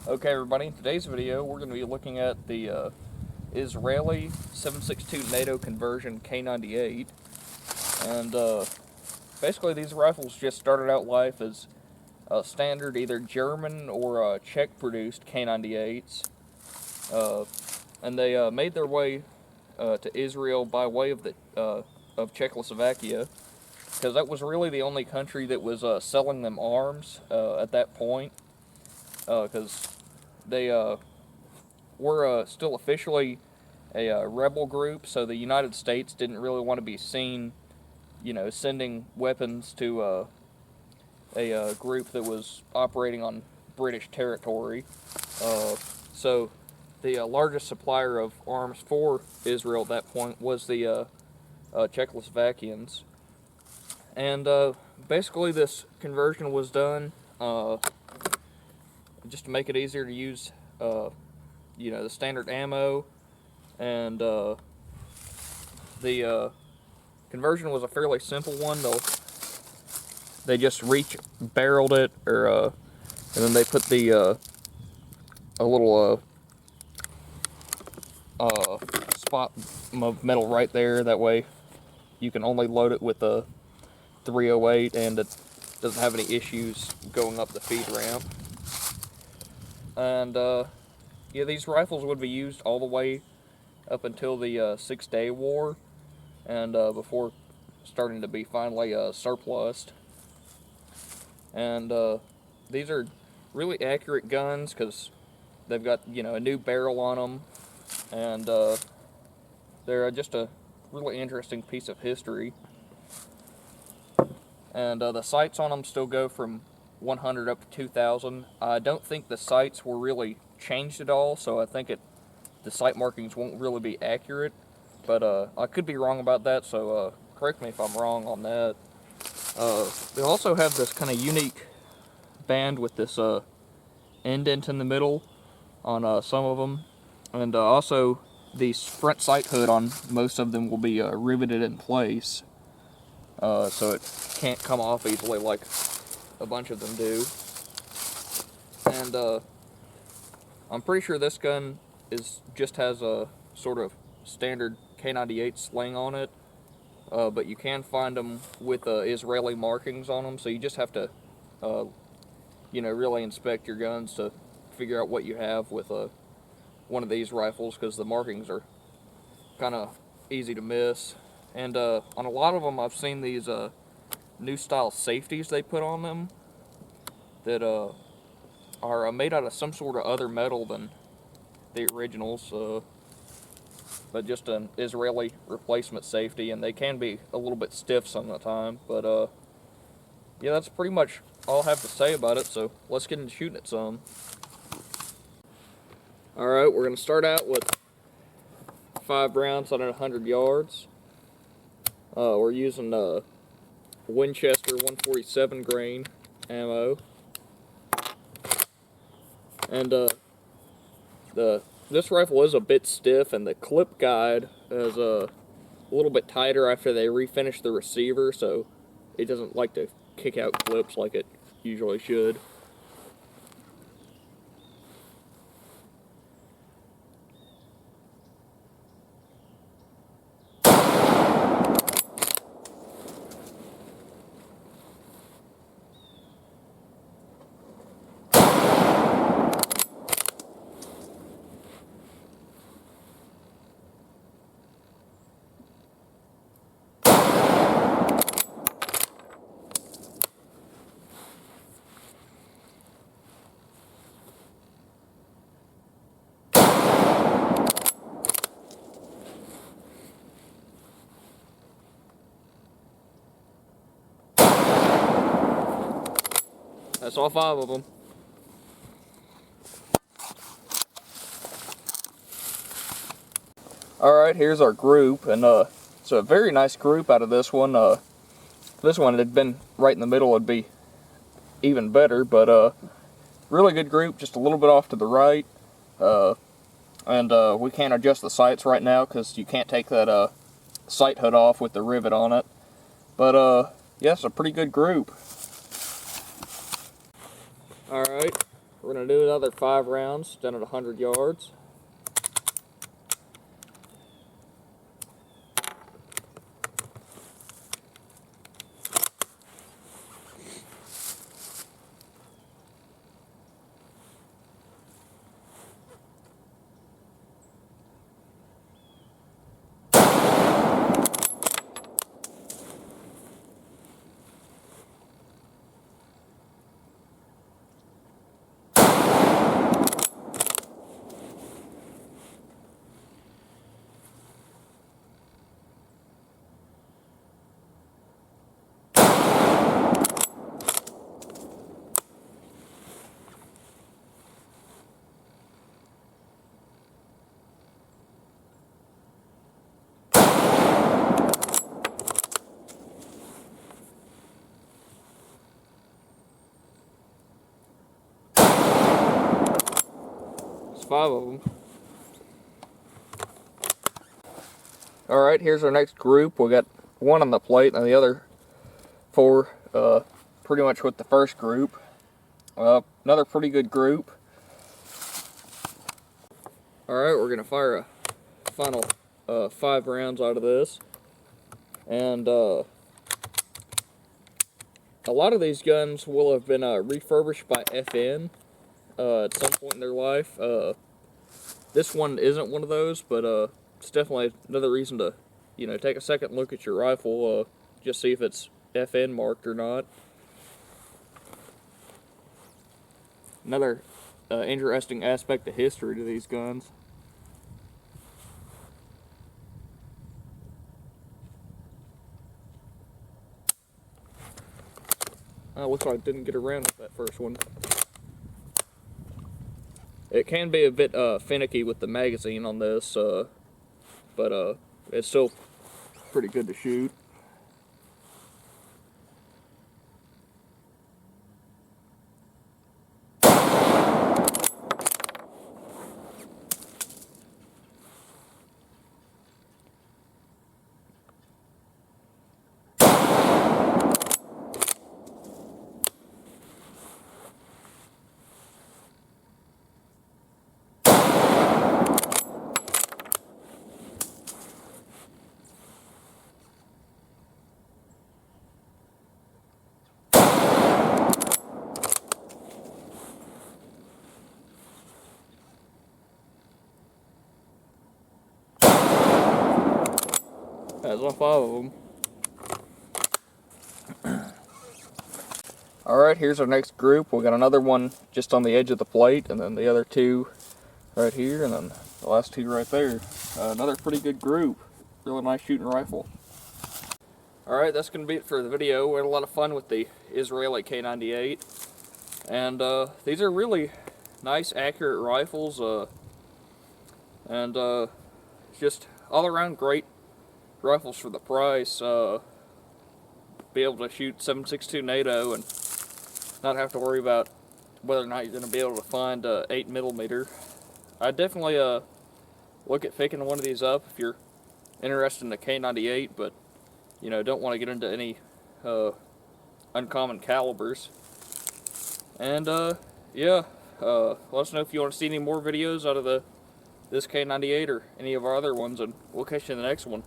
Okay everybody, in today's video we're going to be looking at the Israeli 7.62 NATO conversion K98, and basically these rifles just started out life as standard either German or Czech produced K98s, and they made their way to Israel by way of of Czechoslovakia, because that was really the only country that was selling them arms at that point, because they were still officially a rebel group, so the United States didn't really want to be seen, sending weapons to a group that was operating on British territory. So the largest supplier of arms for Israel at that point was the Czechoslovakians. And basically this conversion was done just to make it easier to use, the standard ammo, and the conversion was a fairly simple one. They just barreled it, and then they put a little spot of metal right there. That way you can only load it with a 308, and it doesn't have any issues going up the feed ramp. And yeah, these rifles would be used all the way up until the 6-Day War, and before starting to be finally surplused. And these are really accurate guns because they've got a new barrel on them, and they're just a really interesting piece of history. And the sights on them still go from 100 up to 2,000. I don't think the sights were really changed at all, so I think the sight markings won't really be accurate, but I could be wrong about that, so correct me if I'm wrong on that. They also have this kind of unique band with this indent in the middle on some of them, and also the front sight hood on most of them will be riveted in place, so it can't come off easily like a bunch of them do. And I'm pretty sure this gun just has a sort of standard K98 sling on it, but you can find them with Israeli markings on them, so you just have to really inspect your guns to figure out what you have with one of these rifles, because the markings are kind of easy to miss. And on a lot of them I've seen these new style safeties they put on them that are made out of some sort of other metal than the originals, but just an Israeli replacement safety, and they can be a little bit stiff some of the time. But yeah, that's pretty much all I have to say about it, so let's get into shooting it some. Alright, we're going to start out with 5 rounds on 100 yards. We're using Winchester 147 grain ammo, and this rifle is a bit stiff, and the clip guide is a little bit tighter after they refinish the receiver, so it doesn't like to kick out clips like it usually should. That's all 5 of them. Alright, here's our group, and it's a very nice group out of this one. If this one had been right in the middle, it'd be even better, but really good group, just a little bit off to the right. And we can't adjust the sights right now because you can't take that sight hood off with the rivet on it. But yeah, it's a pretty good group. Alright, We're going to do another 5 rounds done at 100 yards. There's 5 of them. Alright, here's our next group. We got 1 on the plate and the other 4 pretty much with the first group. Another pretty good group. Alright, we're going to fire a final 5 rounds out of this. And a lot of these guns will have been refurbished by FN at some point in their life. This one isn't one of those, but it's definitely another reason to, take a second look at your rifle, just see if it's FN marked or not. Another interesting aspect of history to these guns. Looks like I didn't get around with that first one. It can be a bit finicky with the magazine on this, but it's still pretty good to shoot. That's all 5 of them. Alright, here's our next group. We got another one just on the edge of the plate, and then the other 2 right here, and then the last 2 right there. Another pretty good group. Really nice shooting rifle. Alright, that's going to be it for the video. We had a lot of fun with the Israeli K98. And these are really nice, accurate rifles. And just all around great rifles for the price. Be able to shoot 7.62 NATO and not have to worry about whether or not you're going to be able to find 8mm. I definitely look at picking one of these up if you're interested in the K98, but don't want to get into any uncommon calibers. And yeah, let us know if you want to see any more videos out of this K98 or any of our other ones, and we'll catch you in the next one.